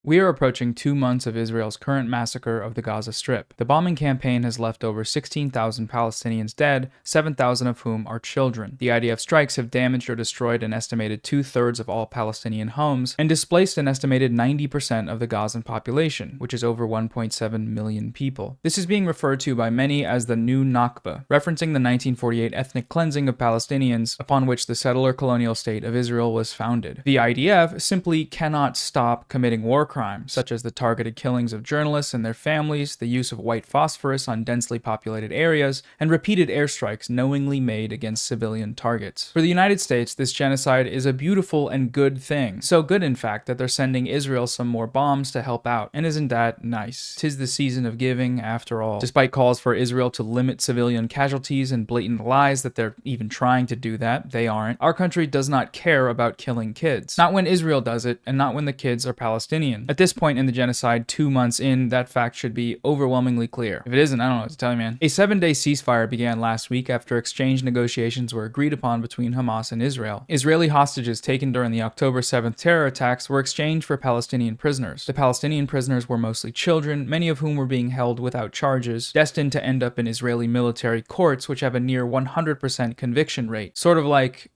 We are approaching 2 months of Israel's current massacre of the Gaza Strip. The bombing campaign has left over 16,000 Palestinians dead, 7,000 of whom are children. The IDF strikes have damaged or destroyed an estimated 2/3 of all Palestinian homes and displaced an estimated 90% of the Gazan population, which is over 1.7 million people. This is being referred to by many as the New Nakba, referencing the 1948 ethnic cleansing of Palestinians upon which the settler colonial state of Israel was founded. The IDF simply cannot stop committing war crimes, such as the targeted killings of journalists and their families, the use of white phosphorus on densely populated areas, and repeated airstrikes knowingly made against civilian targets. For the United States, this genocide is a beautiful and good thing. So good, in fact, that they're sending Israel some more bombs to help out. And isn't that nice? 'Tis the season of giving, after all. Despite calls for Israel to limit civilian casualties and blatant lies that they're even trying to do that, they aren't. Our country does not care about killing kids. Not when Israel does it, and not when the kids are Palestinian. At this point in the genocide, 2 months in, that fact should be overwhelmingly clear. If it isn't, I don't know what to tell you, man. A 7-day ceasefire began last week after exchange negotiations were agreed upon between Hamas and Israel. Israeli hostages taken during the October 7th terror attacks were exchanged for Palestinian prisoners. The Palestinian prisoners were mostly children, many of whom were being held without charges, destined to end up in Israeli military courts, which have a near 100% conviction rate. Sort of like,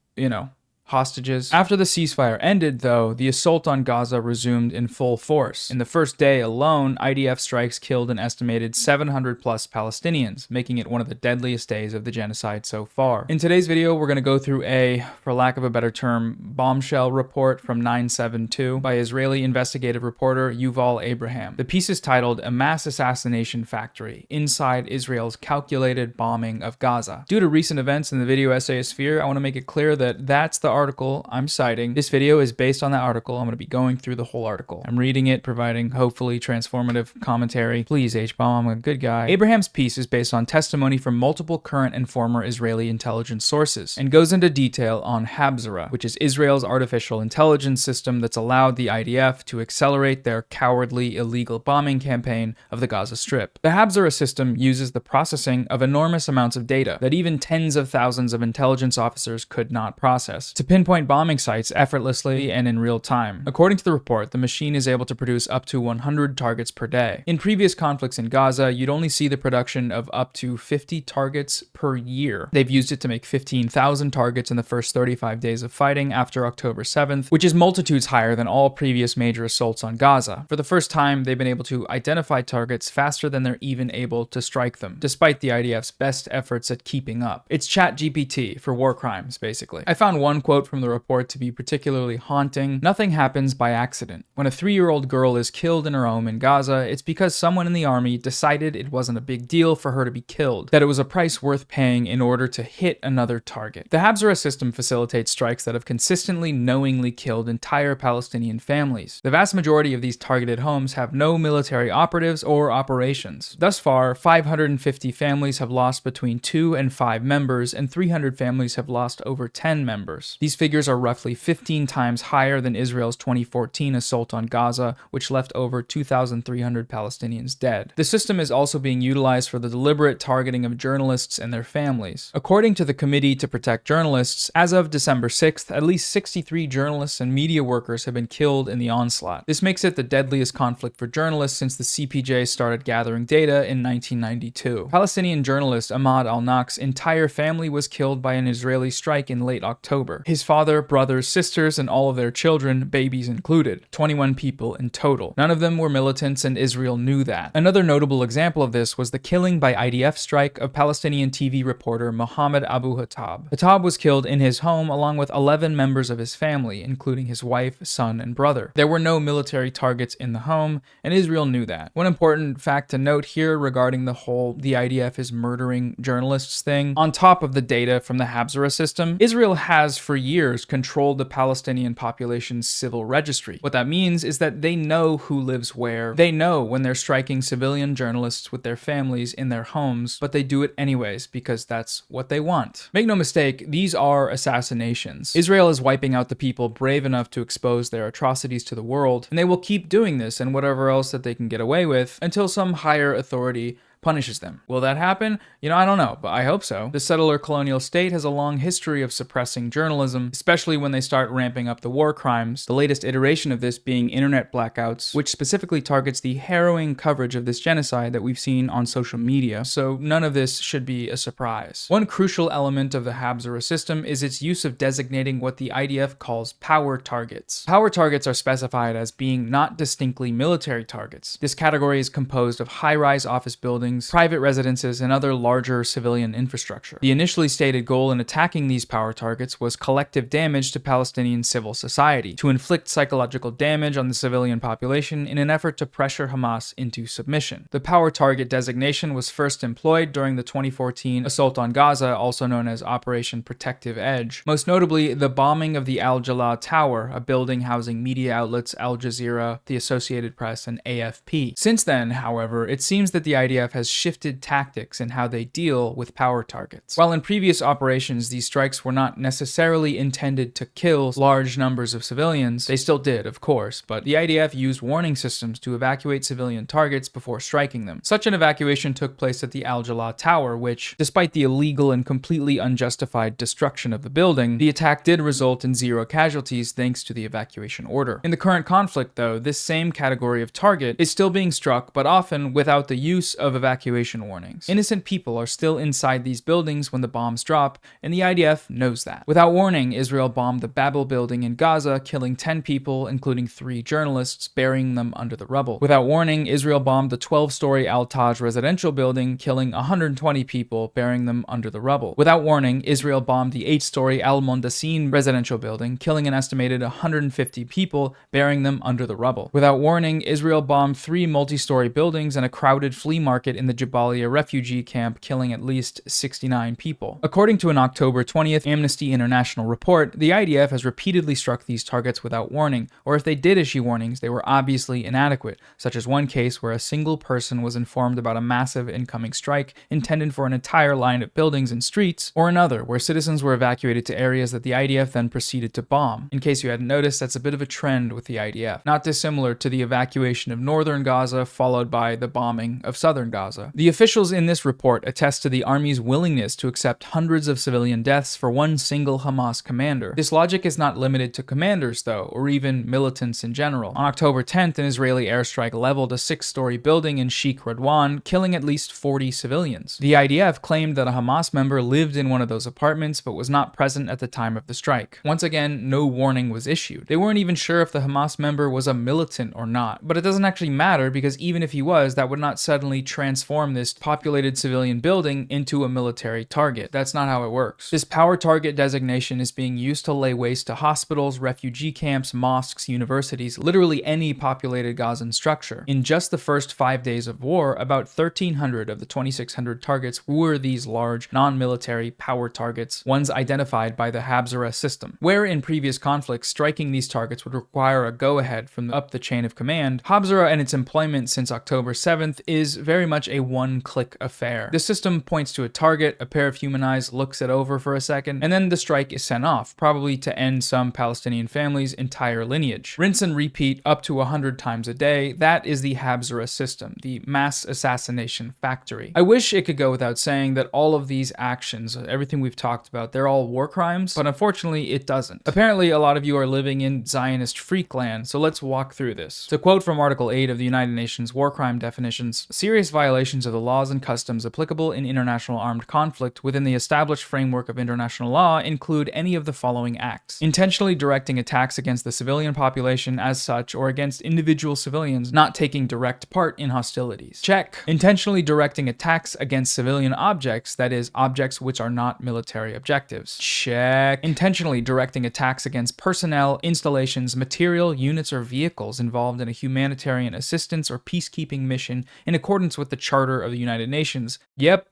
hostages. After the ceasefire ended, though, the assault on Gaza resumed in full force. In the first day alone, IDF strikes killed an estimated 700 plus Palestinians, making it one of the deadliest days of the genocide so far. In today's video, we're going to go through a, for lack of a better term, bombshell report from 9/7/2 by Israeli investigative reporter Yuval Abraham. The piece is titled "A Mass Assassination Factory: Inside Israel's Calculated Bombing of Gaza." Due to recent events in the video essayosphere, I want to make it clear that that's the article I'm citing. This video is based on that article. I'm going to be going through the whole article. I'm reading it, providing hopefully transformative commentary. Please, H-bomb, I'm a good guy. Abraham's piece is based on testimony from multiple current and former Israeli intelligence sources, and goes into detail on Habsora, which is Israel's artificial intelligence system that's allowed the IDF to accelerate their cowardly, illegal bombing campaign of the Gaza Strip. The Habsora system uses the processing of enormous amounts of data that even tens of thousands of intelligence officers could not process, to pinpoint bombing sites effortlessly and in real time. According to the report, the machine is able to produce up to 100 targets per day. In previous conflicts in Gaza, you'd only see the production of up to 50 targets per year. They've used it to make 15,000 targets in the first 35 days of fighting after October 7th, which is multitudes higher than all previous major assaults on Gaza. For the first time, they've been able to identify targets faster than they're even able to strike them, despite the IDF's best efforts at keeping up. It's ChatGPT for war crimes, basically. I found one quote from the report to be particularly haunting. "Nothing happens by accident. When a 3-year-old girl is killed in her home in Gaza, it's because someone in the army decided it wasn't a big deal for her to be killed, that it was a price worth paying in order to hit another target." The Habsora system facilitates strikes that have consistently knowingly killed entire Palestinian families. The vast majority of these targeted homes have no military operatives or operations. Thus far, 550 families have lost between 2 and 5 members, and 300 families have lost over 10 members. These figures are roughly 15 times higher than Israel's 2014 assault on Gaza, which left over 2,300 Palestinians dead. The system is also being utilized for the deliberate targeting of journalists and their families. According to the Committee to Protect Journalists, as of December 6th, at least 63 journalists and media workers have been killed in the onslaught. This makes it the deadliest conflict for journalists since the CPJ started gathering data in 1992. Palestinian journalist Ahmad al-Naq's entire family was killed by an Israeli strike in late October. His father, brothers, sisters, and all of their children, babies included. 21 people in total. None of them were militants, and Israel knew that. Another notable example of this was the killing by IDF strike of Palestinian TV reporter Mohammed Abu Hattab. Hattab was killed in his home along with 11 members of his family, including his wife, son, and brother. There were no military targets in the home, and Israel knew that. One important fact to note here regarding the whole "the IDF is murdering journalists" thing, on top of the data from the Habsora system, Israel has for years controlled the Palestinian population's civil registry. What that means is that they know who lives where. They know when they're striking civilian journalists with their families in their homes, but they do it anyways because that's what they want. Make no mistake, these are assassinations. Israel is wiping out the people brave enough to expose their atrocities to the world, and they will keep doing this and whatever else that they can get away with until some higher authority punishes them. Will that happen? I don't know, but I hope so. The settler colonial state has a long history of suppressing journalism, especially when they start ramping up the war crimes, the latest iteration of this being internet blackouts, which specifically targets the harrowing coverage of this genocide that we've seen on social media, so none of this should be a surprise. One crucial element of the Habsora system is its use of designating what the IDF calls power targets. Power targets are specified as being not distinctly military targets. This category is composed of high-rise office buildings, private residences, and other larger civilian infrastructure. The initially stated goal in attacking these power targets was collective damage to Palestinian civil society, to inflict psychological damage on the civilian population in an effort to pressure Hamas into submission. The power target designation was first employed during the 2014 assault on Gaza, also known as Operation Protective Edge. Most notably, the bombing of the Al Jalal Tower, a building housing media outlets Al Jazeera, the Associated Press, and AFP. Since then, however, it seems that the IDF has shifted tactics in how they deal with power targets. While in previous operations these strikes were not necessarily intended to kill large numbers of civilians, they still did, of course, but the IDF used warning systems to evacuate civilian targets before striking them. Such an evacuation took place at the Al Jalal Tower, which, despite the illegal and completely unjustified destruction of the building, the attack did result in 0 casualties thanks to the evacuation order. In the current conflict, though, this same category of target is still being struck, but often without the use of evacuation warnings. Innocent people are still inside these buildings when the bombs drop, and the IDF knows that. Without warning, Israel bombed the Babel building in Gaza, killing 10 people, including 3 journalists, burying them under the rubble. Without warning, Israel bombed the 12-story Al-Taj residential building, killing 120 people, burying them under the rubble. Without warning, Israel bombed the 8-story Al-Mondassin residential building, killing an estimated 150 people, burying them under the rubble. Without warning, Israel bombed 3 multi-story buildings and a crowded flea market in the Jabalia refugee camp, killing at least 69 people. According to an October 20th Amnesty International report, the IDF has repeatedly struck these targets without warning, or if they did issue warnings, they were obviously inadequate, such as one case where a single person was informed about a massive incoming strike intended for an entire line of buildings and streets, or another where citizens were evacuated to areas that the IDF then proceeded to bomb. In case you hadn't noticed, that's a bit of a trend with the IDF, not dissimilar to the evacuation of northern Gaza followed by the bombing of southern Gaza. The officials in this report attest to the army's willingness to accept hundreds of civilian deaths for one single Hamas commander. This logic is not limited to commanders, though, or even militants in general. On October 10th, an Israeli airstrike leveled a 6-story building in Sheikh Radwan, killing at least 40 civilians. The IDF claimed that a Hamas member lived in one of those apartments but was not present at the time of the strike. Once again, no warning was issued. They weren't even sure if the Hamas member was a militant or not, but it doesn't actually matter because even if he was, that would not suddenly transform this populated civilian building into a military target. That's not how it works. This power target designation is being used to lay waste to hospitals, refugee camps, mosques, universities, literally any populated Gazan structure. In just the first 5 days of war, about 1,300 of the 2,600 targets were these large, non-military power targets, ones identified by the Habsora system. Where in previous conflicts, striking these targets would require a go-ahead from up the chain of command, Habsora and its employment since October 7th is very much a one-click affair. The system points to a target, a pair of human eyes looks it over for a second, and then the strike is sent off, probably to end some Palestinian family's entire lineage. Rinse and repeat up to 100 times a day. That is the Habsora system, the Mass Assassination Factory. I wish it could go without saying that all of these actions, everything we've talked about, they're all war crimes, but unfortunately it doesn't. Apparently a lot of you are living in Zionist freak land, so let's walk through this. To quote from Article 8 of the United Nations War Crime Definitions, serious violations of the laws and customs applicable in international armed conflict within the established framework of international law include any of the following acts: intentionally directing attacks against the civilian population as such or against individual civilians not taking direct part in hostilities. Check. Intentionally directing attacks against civilian objects, that is, objects which are not military objectives. Check. Intentionally directing attacks against personnel, installations, material, units, or vehicles involved in a humanitarian assistance or peacekeeping mission in accordance with the Charter of the United Nations. Yep,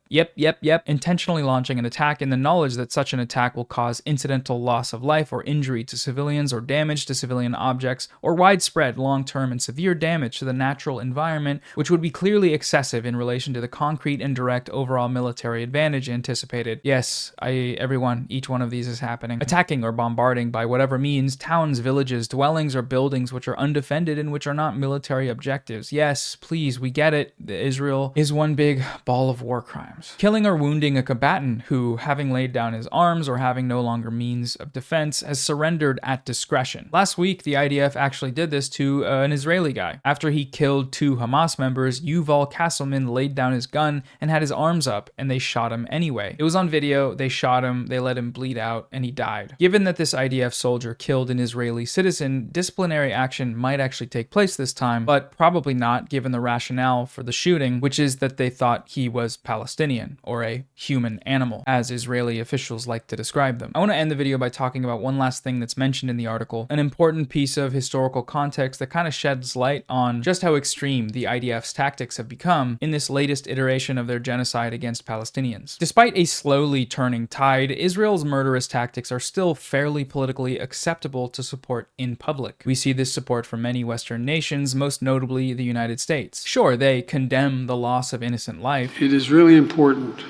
intentionally launching an attack in the knowledge that such an attack will cause incidental loss of life or injury to civilians or damage to civilian objects or widespread long-term and severe damage to the natural environment, which would be clearly excessive in relation to the concrete and direct overall military advantage anticipated. Yes, everyone, each one of these is happening. Attacking or bombarding by whatever means towns, villages, dwellings, or buildings which are undefended and which are not military objectives. Yes, please, we get it. Israel is one big ball of war crimes. Killing or wounding a combatant who, having laid down his arms or having no longer means of defense, has surrendered at discretion. Last week, the IDF actually did this to an Israeli guy. After he killed 2 Hamas members, Yuval Abraham laid down his gun and had his arms up, and they shot him anyway. It was on video, they shot him, they let him bleed out, and he died. Given that this IDF soldier killed an Israeli citizen, disciplinary action might actually take place this time, but probably not given the rationale for the shooting, which is that they thought he was Palestinian, or a human animal, as Israeli officials like to describe them. I want to end the video by talking about one last thing that's mentioned in the article, an important piece of historical context that kind of sheds light on just how extreme the IDF's tactics have become in this latest iteration of their genocide against Palestinians. Despite a slowly turning tide, Israel's murderous tactics are still fairly politically acceptable to support in public. We see this support from many Western nations, most notably the United States. Sure, they condemn the loss of innocent life. It is really important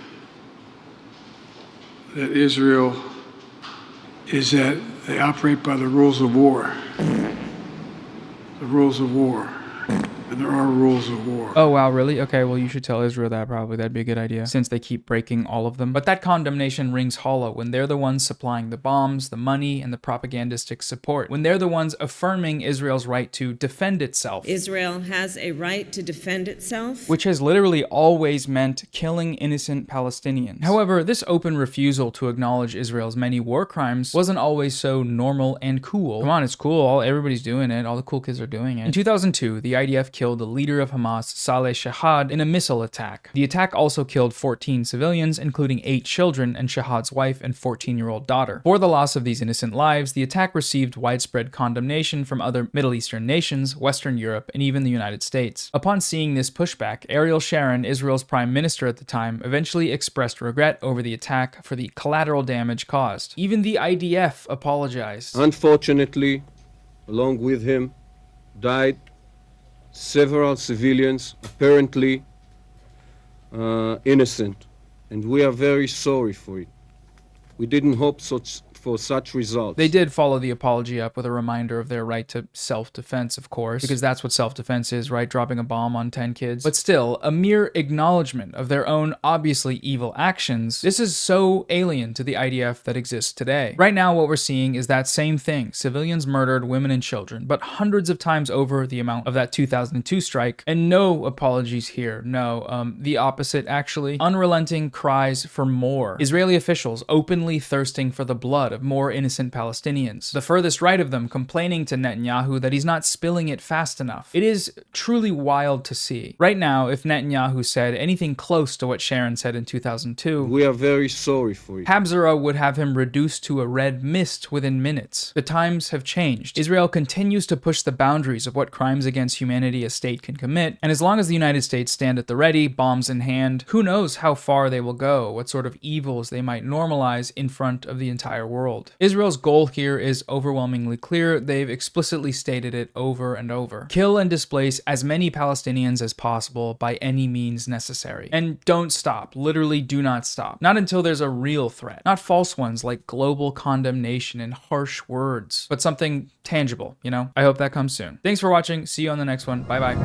that Israel is that they operate by the rules of war. The rules of war. And there are rules of war. Oh, wow, really? Okay, well, you should tell Israel that probably. That'd be a good idea, since they keep breaking all of them. But that condemnation rings hollow when they're the ones supplying the bombs, the money, and the propagandistic support. When they're the ones affirming Israel's right to defend itself. Israel has a right to defend itself. Which has literally always meant killing innocent Palestinians. However, this open refusal to acknowledge Israel's many war crimes wasn't always so normal and cool. Come on, it's cool. Everybody's doing it. All the cool kids are doing it. In 2002, the IDF killed the leader of Hamas, Saleh Shahad, in a missile attack. The attack also killed 14 civilians, including 8 children and Shahad's wife and 14-year-old daughter. For the loss of these innocent lives, the attack received widespread condemnation from other Middle Eastern nations, Western Europe, and even the United States. Upon seeing this pushback, Ariel Sharon, Israel's prime minister at the time, eventually expressed regret over the attack for the collateral damage caused. Even the IDF apologized. Unfortunately, along with him, died several civilians, apparently innocent, and we are very sorry for it. We didn't hope for such results. They did follow the apology up with a reminder of their right to self-defense, of course, because that's what self-defense is, right? Dropping a bomb on 10 kids. But still, a mere acknowledgement of their own obviously evil actions. This is so alien to the IDF that exists today. Right now, what we're seeing is that same thing. Civilians murdered, women and children, but hundreds of times over the amount of that 2002 strike, and no apologies here. No, the opposite, actually. Unrelenting cries for more. Israeli officials openly thirsting for the blood of more innocent Palestinians. The furthest right of them complaining to Netanyahu that he's not spilling it fast enough. It is truly wild to see. Right now, if Netanyahu said anything close to what Sharon said in 2002, we are very sorry for it. Habsora would have him reduced to a red mist within minutes. The times have changed. Israel continues to push the boundaries of what crimes against humanity a state can commit, and as long as the United States stand at the ready, bombs in hand, who knows how far they will go, what sort of evils they might normalize in front of the entire world. Israel's goal here is overwhelmingly clear. They've explicitly stated it over and over. Kill and displace as many Palestinians as possible by any means necessary. And don't stop. Literally do not stop. Not until there's a real threat. Not false ones like global condemnation and harsh words, but something tangible, you know? I hope that comes soon. Thanks for watching. See you on the next one. Bye-bye.